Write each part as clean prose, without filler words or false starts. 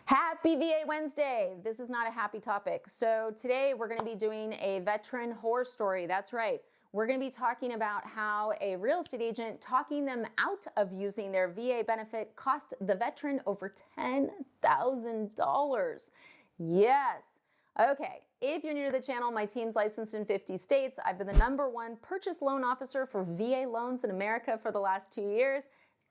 Happy VA Wednesday. This is not a happy topic. So today we're going to be doing a veteran horror story. That's right. We're going to be talking about how a real estate agent talking them out of using their VA benefit cost the veteran over $10,000. Yes. Okay, if you're new to the channel, my team's licensed in 50 states. I've been the #1 purchase loan officer for VA loans in America for the last 2 years.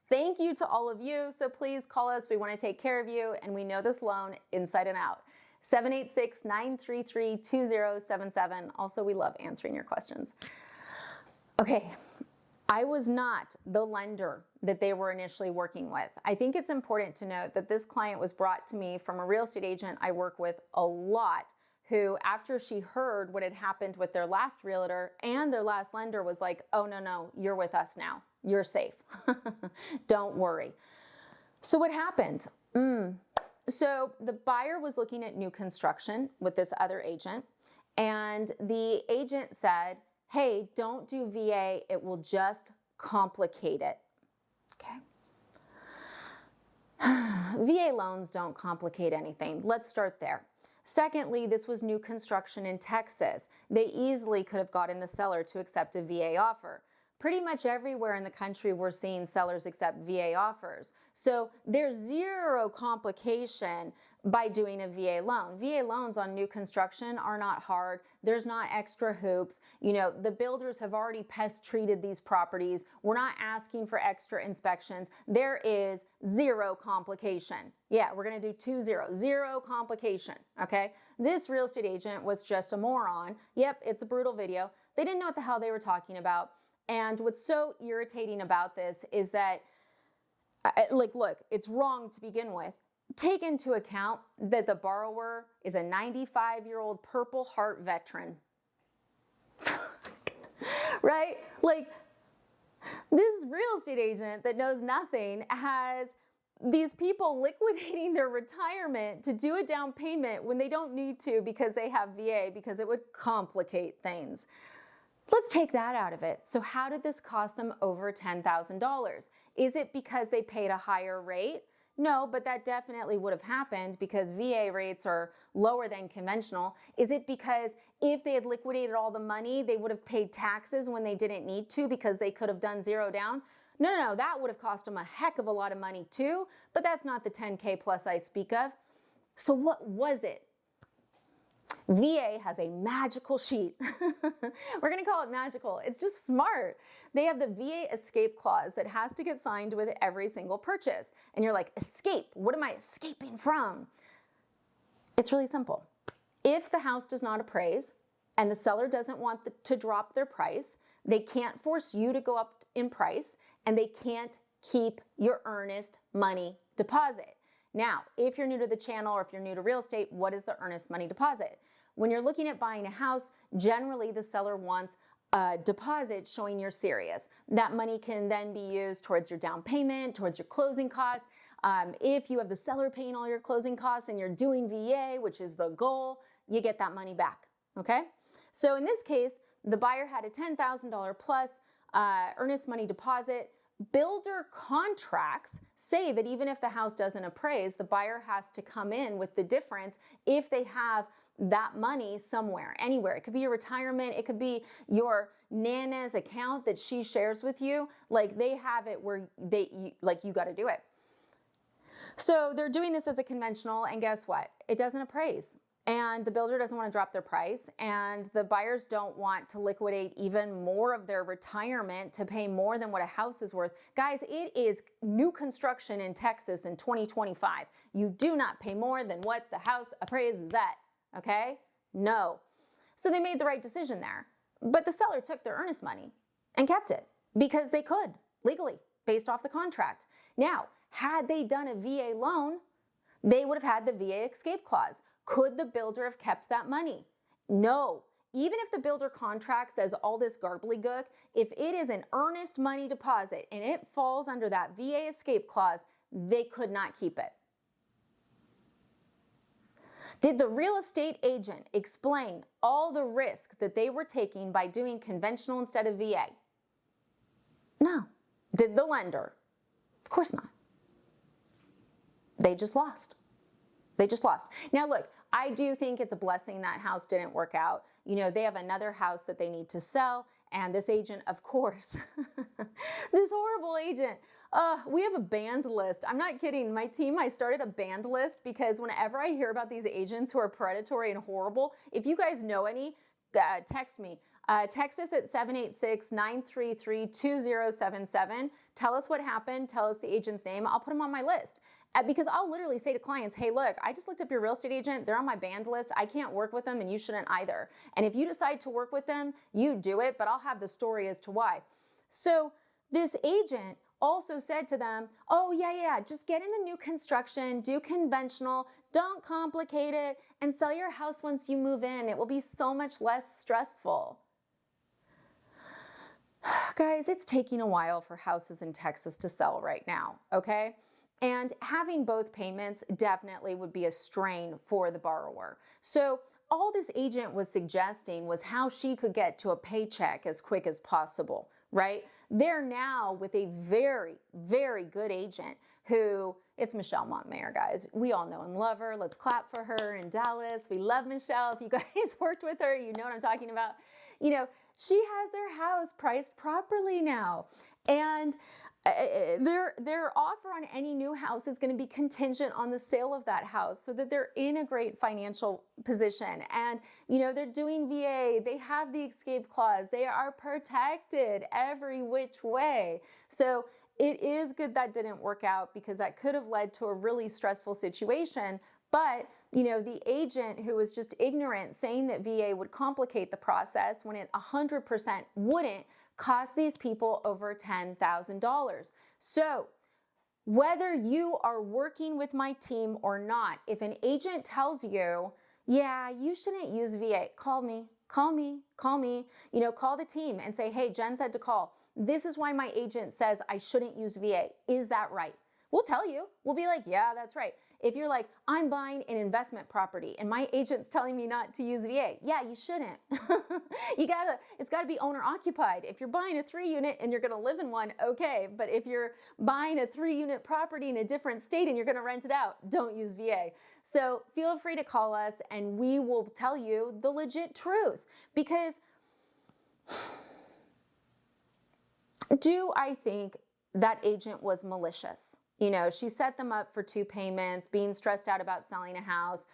Thank you to all of you, so please call us. We want to take care of you, and we know this loan inside and out. 786-933-2077. Also, we love answering your questions. Okay, I was not the lender that they were initially working with. I think it's important to note that this client was brought to me from a real estate agent I work with a lot, who, after she heard what had happened with their last realtor and their last lender, was like, oh, no, you're with us now. You're safe. Don't worry. So what happened? So the buyer was looking at new construction with this other agent, and the agent said, hey, don't do VA. It will just complicate it. Okay. VA loans don't complicate anything. Let's start there. Secondly, this was new construction in Texas. They easily could have gotten the seller to accept a VA offer. Pretty much everywhere in the country, we're seeing sellers accept VA offers. So there's zero complication by doing a VA loan. VA loans on new construction are not hard. There's not extra hoops. You know, the builders have already pest treated these properties. We're not asking for extra inspections. There is zero complication. Yeah, we're going to do 2-0, zero complication. Okay. This real estate agent was just a moron. Yep. It's a brutal video. They didn't know what the hell they were talking about. And what's so irritating about this is that, look, it's wrong to begin with. Take into account that the borrower is a 95-year-old Purple Heart veteran. Right? Like, this real estate agent that knows nothing has these people liquidating their retirement to do a down payment when they don't need to because they have VA, because it would complicate things. Let's take that out of it. So how did this cost them over $10,000? Is it because they paid a higher rate? No, but that definitely would have happened because VA rates are lower than conventional. Is it because if they had liquidated all the money, they would have paid taxes when they didn't need to because they could have done zero down? No, that would have cost them a heck of a lot of money too, but that's not the 10K plus I speak of. So what was it? VA has a magical sheet. We're going to call it magical. It's just smart. They have the VA escape clause that has to get signed with every single purchase. And you're like, escape? What am I escaping from? It's really simple. If the house does not appraise and the seller doesn't want to drop their price, they can't force you to go up in price, and they can't keep your earnest money deposit. Now, if you're new to the channel or if you're new to real estate, what is the earnest money deposit? When you're looking at buying a house, generally the seller wants a deposit showing you're serious. That money can then be used towards your down payment, towards your closing costs. If you have the seller paying all your closing costs and you're doing VA, which is the goal, you get that money back, okay? So in this case, the buyer had a $10,000 plus earnest money deposit. Builder contracts say that even if the house doesn't appraise, the buyer has to come in with the difference if they have that money somewhere, anywhere. It could be your retirement. It could be your Nana's account that she shares with you. Like, they have it where you got to do it. So they're doing this as a conventional, and guess what? It doesn't appraise. And the builder doesn't want to drop their price, and the buyers don't want to liquidate even more of their retirement to pay more than what a house is worth. Guys, it is new construction in Texas in 2025. You do not pay more than what the house appraises at, okay? No. So they made the right decision there. But the seller took their earnest money and kept it because they could legally based off the contract. Now, had they done a VA loan, they would have had the VA escape clause. Could the builder have kept that money? No. Even if the builder contract says all this garbly-gook, if it is an earnest money deposit and it falls under that VA escape clause, they could not keep it. Did the real estate agent explain all the risk that they were taking by doing conventional instead of VA? No. Did the lender? Of course not. They just lost. They just lost. Now look, I do think it's a blessing that house didn't work out. You know, they have another house that they need to sell, and this agent, of course, this horrible agent, we have a banned list. I'm not kidding. My team, I started a banned list because whenever I hear about these agents who are predatory and horrible, if you guys know any, text me. Text us at 786-933-2077. Tell us what happened. Tell us the agent's name. I'll put them on my list. Because I'll literally say to clients, hey, look, I just looked up your real estate agent. They're on my banned list. I can't work with them and you shouldn't either. And if you decide to work with them, you do it, but I'll have the story as to why. So this agent also said to them, oh, yeah, just get in the new construction, do conventional, don't complicate it, and sell your house once you move in. It will be so much less stressful. Guys, it's taking a while for houses in Texas to sell right now, okay? And having both payments definitely would be a strain for the borrower. So all this agent was suggesting was how she could get to a paycheck as quick as possible, right? They're now with a very, very good agent who, it's Michelle Montmayor, guys. We all know and love her. Let's clap for her in Dallas. We love Michelle. If you guys worked with her, you know what I'm talking about. You know, she has their house priced properly now. And their offer on any new house is going to be contingent on the sale of that house so that they're in a great financial position. And, you know, they're doing VA, they have the escape clause, they are protected every which way. So it is good that didn't work out because that could have led to a really stressful situation. But, you know, the agent who was just ignorant saying that VA would complicate the process when it 100% wouldn't, cost these people over $10,000. So whether you are working with my team or not, if an agent tells you, yeah, you shouldn't use VA, call me, you know, call the team and say, hey, Jen said to call. This is why my agent says I shouldn't use VA. Is that right? We'll tell you. We'll be like, yeah, that's right. If you're like, I'm buying an investment property and my agent's telling me not to use VA, yeah, you shouldn't. It's gotta be owner occupied. If you're buying a 3-unit and you're gonna live in one, okay. But if you're buying a 3-unit property in a different state and you're gonna rent it out, don't use VA. So feel free to call us and we will tell you the legit truth. Because do I think that agent was malicious? You know, she set them up for 2 payments, being stressed out about selling a house,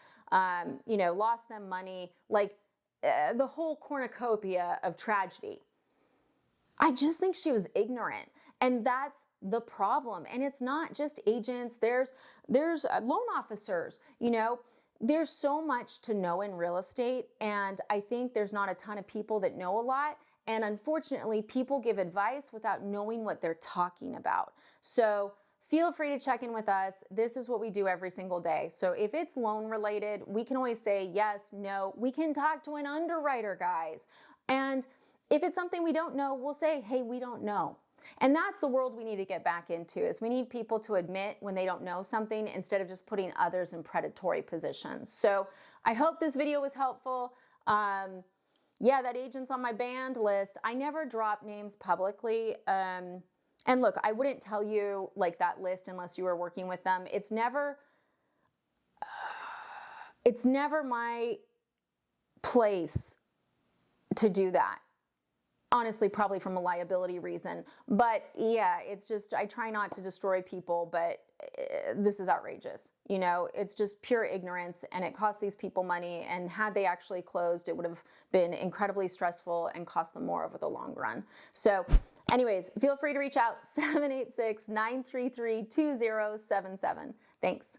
you know, lost them money, like the whole cornucopia of tragedy. I just think she was ignorant. And that's the problem. And it's not just agents. There's loan officers, you know. There's so much to know in real estate. And I think there's not a ton of people that know a lot. And unfortunately, people give advice without knowing what they're talking about. So feel free to check in with us. This is what we do every single day. So if it's loan related, we can always say yes, no. We can talk to an underwriter, guys. And if it's something we don't know, we'll say, hey, we don't know. And that's the world we need to get back into, is we need people to admit when they don't know something instead of just putting others in predatory positions. So I hope this video was helpful. Yeah, that agent's on my banned list. I never drop names publicly. And look, I wouldn't tell you like that list unless you were working with them. It's never my place to do that. Honestly, probably from a liability reason. But yeah, it's just, I try not to destroy people, but this is outrageous. You know, it's just pure ignorance and it cost these people money. And had they actually closed, it would have been incredibly stressful and cost them more over the long run. So anyways, feel free to reach out, 786-933-2077. Thanks.